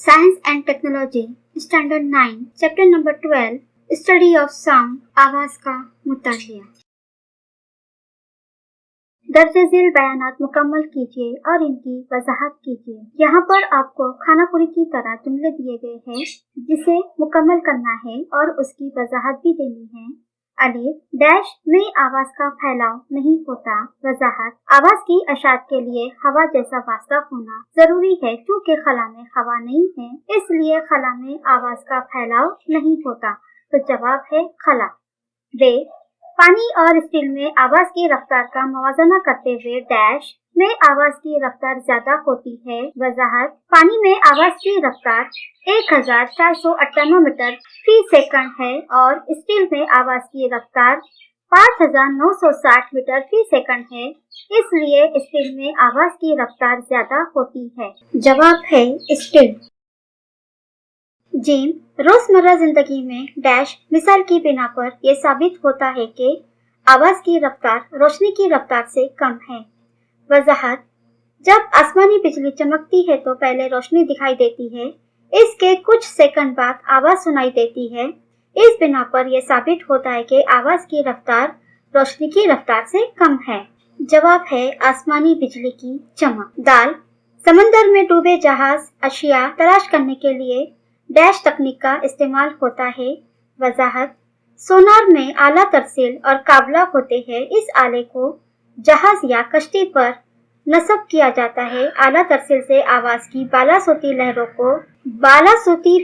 Science and Technology Standard 9 Chapter Number 12 Study of Sound आवाज का मुतालिया। दर्ज झेल बयानात मुकम्मल कीजिए और इनकी वजाहत कीजिए। यहाँ पर आपको खानापुरी की तरह जुमले दिए गए हैं जिसे मुकम्मल करना है और उसकी वजाहत भी देनी है। अलिफ डैश में आवाज का फैलाव नहीं होता। वजाहत आवाज की अशात के लिए हवा जैसा वास्ता होना जरूरी है क्योंकि खला में हवा नहीं है, इसलिए खला में आवाज का फैलाव नहीं होता। तो जवाब है खला। बे पानी और स्टील में आवाज की रफ्तार का मवाजना करते हुए डैश में आवाज की रफ्तार ज्यादा होती है। वजाहत पानी में आवाज की रफ्तार 1498 मीटर फी सेकंड है और स्टील में आवाज की रफ्तार 5960 मीटर फी सेकंड है, इसलिए स्टील में आवाज की रफ्तार ज्यादा होती है। जवाब है स्टील। जिम रोजमर्रा जिंदगी में डैश मिसाल की बिना पर यह साबित होता है कि आवाज की रफ्तार रोशनी की रफ्तार से कम है। वजाहत जब आसमानी बिजली चमकती है तो पहले रोशनी दिखाई देती है, इसके कुछ सेकंड बाद आवाज सुनाई देती है। इस बिना पर यह साबित होता है कि आवाज की रफ्तार रोशनी की रफ्तार से कम है। जवाब है आसमानी बिजली की चमक। दाल समंदर में डूबे जहाज अशिया तलाश करने के लिए डैश तकनीक का इस्तेमाल होता है। वजाहत सोनार में आला तरसील और काबला होते हैं। इस आले को जहाज या कश्ती पर नस्ब किया जाता है। आला तरसील से आवाज की बालासूती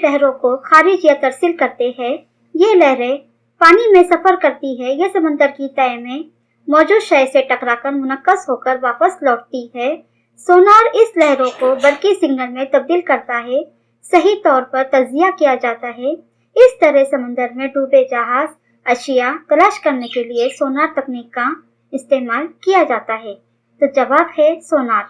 लहरों को खारिज या तरसील करते हैं। ये लहरें पानी में सफर करती है। ये समंदर की तय में मौजूद शय से टकराकर मुनक्कस होकर वापस लौटती है। सोनार इस लहरों को बल्कि सिग्नल में तब्दील करता है। सही तौर पर तज्जिया किया जाता है। इस तरह समंदर में डूबे जहाज अशिया तलाश करने के लिए सोनार तकनीक का इस्तेमाल किया जाता है। तो जवाब है सोनार।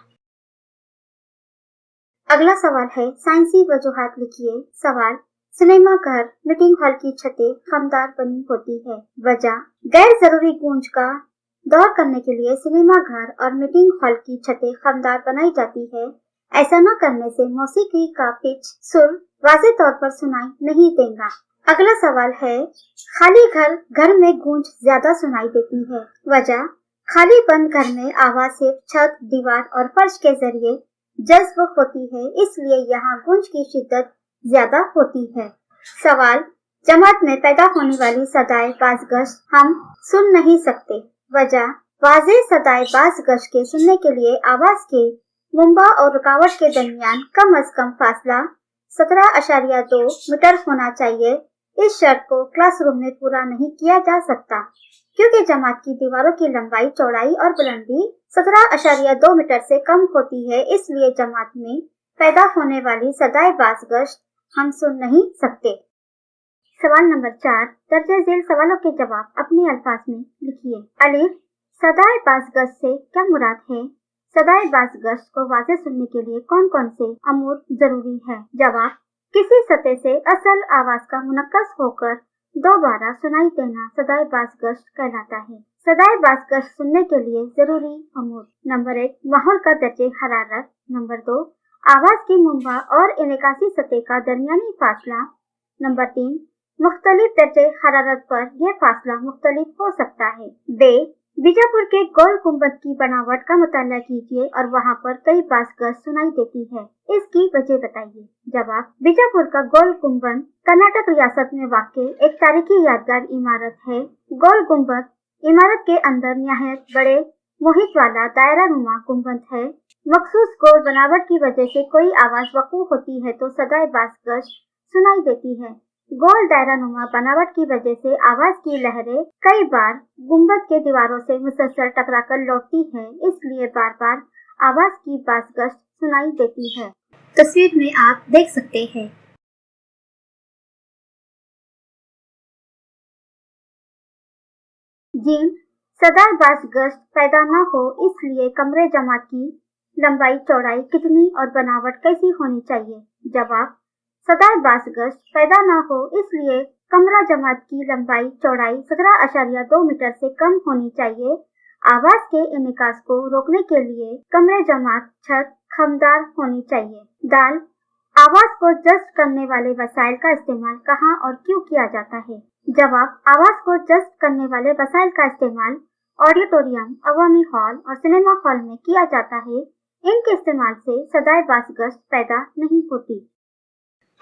अगला सवाल है साइंसी वजूहात लिखिए। सवाल सिनेमा घर मीटिंग हॉल की छतें खमदार बनी होती है। वजह गैर जरूरी गूंज का दौर करने के लिए सिनेमा घर और मीटिंग हॉल की छतें खमदार बनाई जाती है। ऐसा न करने से मौसीकी का पिच सुर वाज़ेह तौर पर सुनाई नहीं देगा। अगला सवाल है खाली घर में गूंज ज्यादा सुनाई देती है। वजह खाली बंद घर में आवाज सिर्फ छत, दीवार और फर्श के जरिए जज्ब होती है, इसलिए यहाँ गूंज की शिद्दत ज्यादा होती है। सवाल जमात में पैदा होने वाली सदाए बाज़गश हम सुन नहीं सकते। वजह वाज़ेह सदाए बाज़गश के सुनने के लिए आवाज के मुंबा और रुकावट के दरमियान कम अज कम फासला 17.2 मीटर होना चाहिए। इस शर्त को क्लासरूम में पूरा नहीं किया जा सकता क्योंकि जमात की दीवारों की लंबाई, चौड़ाई और बुलंदी 17.2 मीटर से कम होती है, इसलिए जमात में पैदा होने वाली सदाए बाज़गश हम सुन नहीं सकते। सवाल नंबर 4 दर्जे झेल सवालों के जवाब अपने अल्फाज में लिखिए। अलिफ सदाए बाज़गश से क्या मुराद है? सदाए बाज़गश को वाज़ेह सुनने के लिए कौन कौन से अमूर जरूरी है? जवाब किसी सतह से असल आवाज का मुनक्कस होकर दोबारा सुनाई देना सदाए बाज़गश कहलाता है। सदाए बाज़गश सुनने के लिए जरूरी अमूर नंबर 1 माहौल का दर्जे हरारत, नंबर 2 आवाज की मुंबा और इनेकासी सतह का दरमियानी फासला, नंबर 3 मुख्तलिफ दर्जे हरारत पर यह फासला मुख्तलिफ हो सकता है। बे बीजापुर के गोल गुंबद की बनावट का मुताला कीजिए और वहाँ पर कई बाज़गश सुनाई देती है, इसकी वजह बताइए। जवाब बीजापुर का गोल गुंबद कर्नाटक रियासत में वाक़ एक तारीखी यादगार इमारत है। गोल गुंबद इमारत के अंदर निहायत बड़े मुहित वाला दायरा नुमा गुंबद है। मखसूस गोल बनावट की वजह से कोई आवाज वकू होती है तो सदाए बाज़गश सुनाई देती है। गोल दायरा नुमा बनावट की वजह से आवाज की लहरें कई बार गुंबद के दीवारों से मुसलसल टकराकर लौटती है, इसलिए बार बार आवाज की बाज़गश सुनाई देती है। तस्वीर में आप देख सकते हैं। जिन सदाए बाज़गश पैदा न हो इसलिए कमरे जमात की लंबाई, चौड़ाई कितनी और बनावट कैसी होनी चाहिए? जवाब सदाए बाज़गश पैदा न हो इसलिए कमरा जमात की लंबाई, चौड़ाई 17.2 मीटर से कम होनी चाहिए। आवाज के इनकास को रोकने के लिए कमरे जमात छत खमदार होनी चाहिए। दाल आवाज को जस्ट करने वाले वसाइल का इस्तेमाल कहाँ और क्यों किया जाता है? जवाब, आवाज को जस्ट करने वाले वसाइल का इस्तेमाल ऑडिटोरियम, अवामी हॉल और सिनेमा हॉल में किया जाता है। इनके इस्तेमाल से सदाए बाज़गश्त पैदा नहीं होती।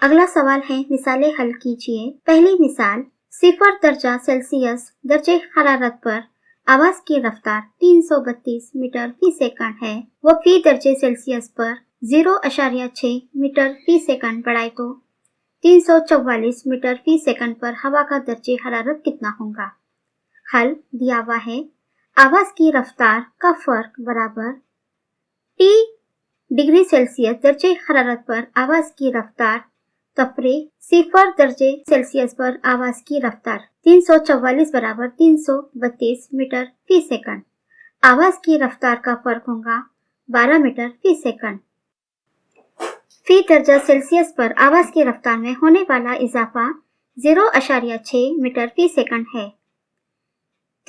अगला सवाल है, मिसालें हल कीजिए। पहली मिसाल, 0 दर्जा सेल्सियस दर्जे हरारत पर आवाज की रफ्तार 332 मीटर फी सेकंड है। वो फी दर्जे सेल्सियस पर 0.6 मीटर फी सेकंड बढ़ाए तो 344 मीटर फी सेकंड पर हवा का दर्जे हरारत कितना होगा? हल दिया हुआ है। आवाज की रफ्तार का फर्क बराबर T डिग्री सेल्सियस दर्जे हरारत पर आवाज की रफ्तार तफरीक 0 दर्जे सेल्सियस पर आवाज की रफ्तार 344 बराबर 332 मीटर फी सेकंड। आवाज की रफ्तार का फर्क होगा 12 मीटर फी सेकंड। फी दर्जा सेल्सियस पर आवाज की रफ्तार में होने वाला इजाफा 0.6 मीटर फी सेकंड है।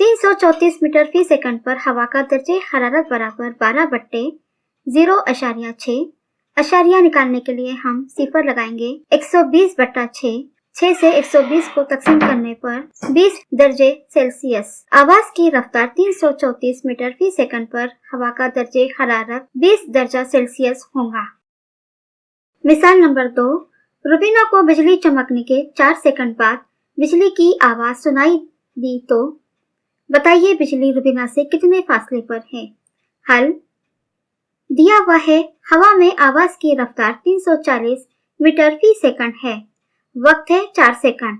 334 मीटर फी सेकंड पर हवा का दर्जे हरारत बराबर 12/0.6। अशारिया निकालने के लिए हम 0 लगाएंगे। 120/6, 6 से 120 को तकसीम करने पर 20 दर्जे सेल्सियस। आवाज की रफ्तार 334 मीटर फी सेकंड पर हवा का दर्जे हरारत 20 दर्जा सेल्सियस होगा। मिसाल नंबर 2, रुबीना को बिजली चमकने के 4 सेकंड बाद बिजली की आवाज सुनाई दी तो बताइए बिजली रुबीना से कितने फासले पर है? हल दिया हुआ है। हवा में आवाज की रफ्तार 340 मीटर फी सेकंड है। वक्त है 4 सेकंड।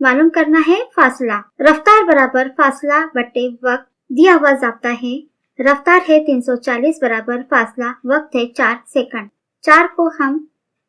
मालूम करना है फासला। रफ्तार बराबर फासला बटे वक्त दिया हुआ जाता है। रफ्तार है 340 बराबर फासला, वक्त है 4 सेकंड। 4 को हम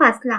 फासला।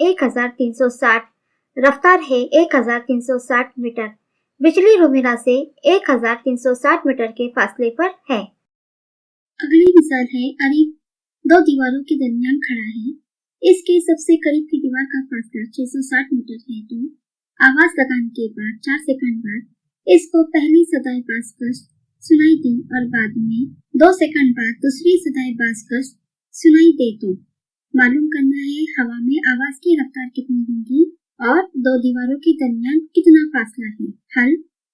1360। रफ्तार है 1360 मीटर। बिजली रुबीना से 1360 मीटर के फासले पर है। अगली मिसाल है, अरीब 2 दीवारों के दरमियान खड़ा है। इसके सबसे करीब की दीवार का फासला 660 मीटर है तो आवाज लगाने के बाद 4 सेकंड बाद इसको पहली सदाए बाज़गश्त सुनाई दी और बाद में 2 सेकंड बाद दूसरी सदाए बाज़गश्त सुनाई दे तो मालूम करना है हवा में आवाज की रफ्तार कितनी होगी और 2 दीवारों के दरमियान कितना फासला है। हल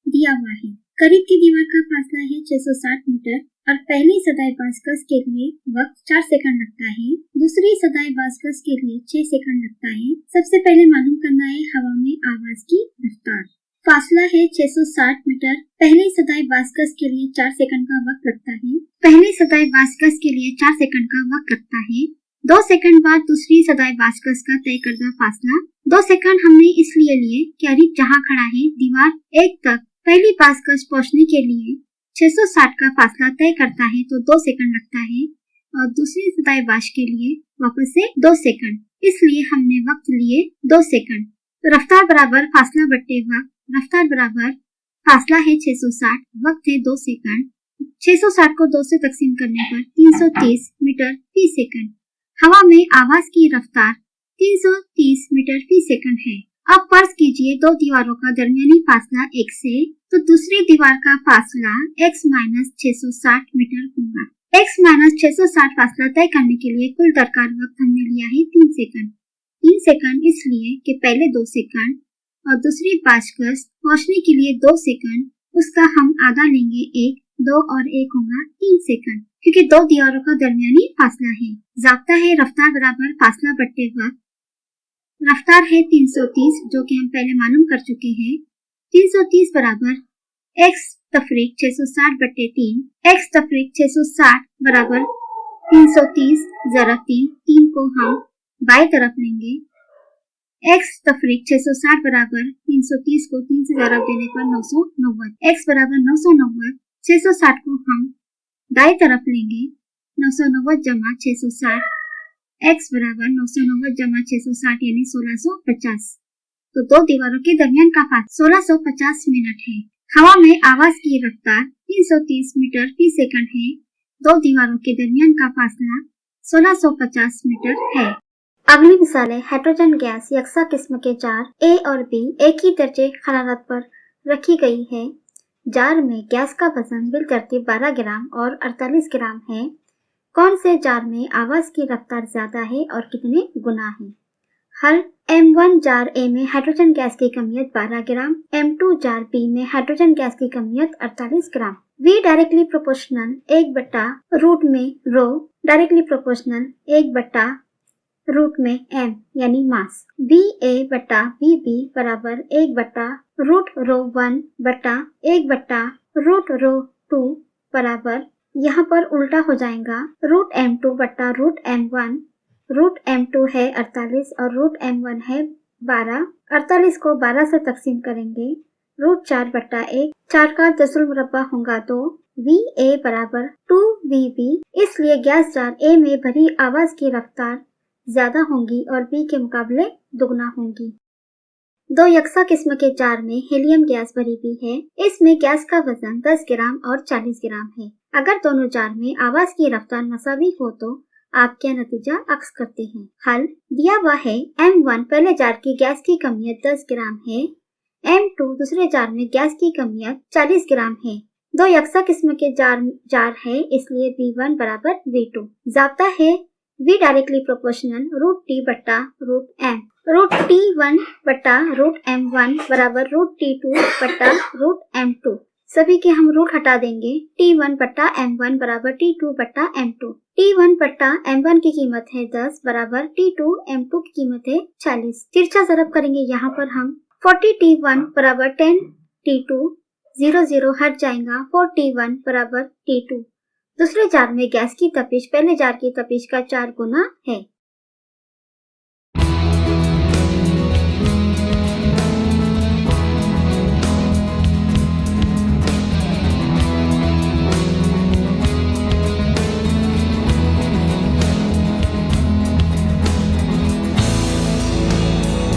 दिया हुआ है। करीब की दीवार का फासला है 660 मीटर और पहली सदाए बाज़गश्त के लिए वक्त 4 सेकंड लगता है। दूसरी सदाए बाज़गश्त के लिए 6 सेकंड लगता है। सबसे पहले मालूम करना है हवा में आवाज की रफ्तार। फासला है 660 मीटर। पहली सदाए बाज़गश्त के लिए 4 सेकंड का वक्त लगता है। पहली सदाए बाज़गश्त के लिए 4 सेकंड का वक्त लगता है। 2 सेकंड बाद दूसरी सदाए बाज़गश्त का तय करदा फासला 2 सेकंड हमने इसलिए लिए कि अरीब जहाँ खड़ा है दीवार 1 तक पहली बाज़गश्त पहुँचने के लिए 660 का फासला तय करता है तो 2 सेकंड लगता है और दूसरी सदाए बाज़ के लिए वापस से 2 सेकंड, इसलिए हमने वक्त लिए 2 सेकंड। तो रफ्तार बराबर फासला बट्टे वक्त। रफ्तार बराबर फासला है 660, वक्त है 2 सेकंड। 660 को 2 से तकसीम करने पर 330 मीटर फी सेकंड। हवा में आवाज की रफ्तार 330 मीटर फी सेकंड है। अब फर्ज कीजिए 2 दीवारों का दरमियानी फासला 1 से तो दूसरी दीवार का फासला x - 660 मीटर होगा। x - 660 फासला तय करने के लिए कुल दरकार वक्त हमने लिया है 3 सेकंड। 3 सेकंड इसलिए कि पहले 2 सेकंड और दूसरी बाज़गश्त पहुँचने के लिए 2 सेकंड, उसका हम आधा लेंगे 1, 2 और 1 होगा 3 सेकंड क्योंकि 2 दीवारों का दरमियानी फासला है। जाब्ता है रफ्तार बराबर फासला बट्टे वक्त। रफ्तार है 330 जो कि हम पहले मालूम कर चुके हैं। 330 बराबर x तफरीक 660 बट्टे 3। x तफरीक 660 बराबर 330 ज़रब 3 को हम बाई तरफ लेंगे। x तफरीक 660 बराबर 330 को 3 से ज़रब देने पर 990। x बराबर 990। 660 को हम दाई तरफ लेंगे। 990 जमा 660 x बराबर 990 जमा 660 यानी 1650। तो 2 दीवारों के दरमियान का फासला 1650 मिनट है। हवा में आवाज की रफ्तार 330 मीटर फी सेकंड है। 2 दीवारों के दरमियान का फासला 1650 मीटर है। अगली मिसाल है, हाइड्रोजन गैस यकसा किस्म के जार A और B एक ही दर्जे हरारत पर रखी गई है। जार में गैस का वजन बिल तरतीब 12 ग्राम और 48 ग्राम है। कौन से जार में आवाज की रफ्तार ज्यादा है और कितने गुना है? हल M1 जार A में हाइड्रोजन गैस की कमियत 12 ग्राम, M2 जार B में हाइड्रोजन गैस की कमियत 48 ग्राम। V डायरेक्टली प्रोपोर्शनल 1/रूट में रो डायरेक्टली प्रोपोर्शनल 1/रूट में M यानी मास। VA/VB बराबर 1/√ρ1/1/√ρ2 बराबर, यहाँ पर उल्टा हो जाएगा, √M2/√M1। √M2 है 48 और √M1 है 12। 48 को 12 से तकसीम करेंगे, √4/1, 4 का दशमलव होगा तो VA बराबर 2VB। इसलिए गैस जार A में भरी आवाज की रफ्तार ज्यादा होंगी और B के मुकाबले दुगना होंगी। 2 यकसा किस्म के जार में हीलियम गैस भरी हुई है। इसमें गैस का वजन 10 ग्राम और 40 ग्राम है। अगर दोनों जार में आवाज की रफ्तार मसावी हो तो आप क्या नतीजा अक्स करते हैं? हल दिया हुआ है, M1 पहले जार की गैस की कमियत 10 ग्राम है, M2 दूसरे जार में गैस की कमियत 40 ग्राम है। 2 यकसा किस्म के जार है, इसलिए V1 बराबर V2। जाब्ता है V directly proportional √T/√M। √T1/√M1 बराबर √T2/√M2। सभी के हम रूट हटा देंगे। T1/M1 बराबर T2/M2। T1/M1 की कीमत है 10 बराबर T2/M2 की कीमत है 40। तिरछा ज़रब करेंगे यहाँ पर हम। 40T1 बराबर 10T2, 0 हट जाएगा, 4T1 बराबर T2। दूसरे जार में गैस की तपिश पहले जार की तपिश का 4 गुना है।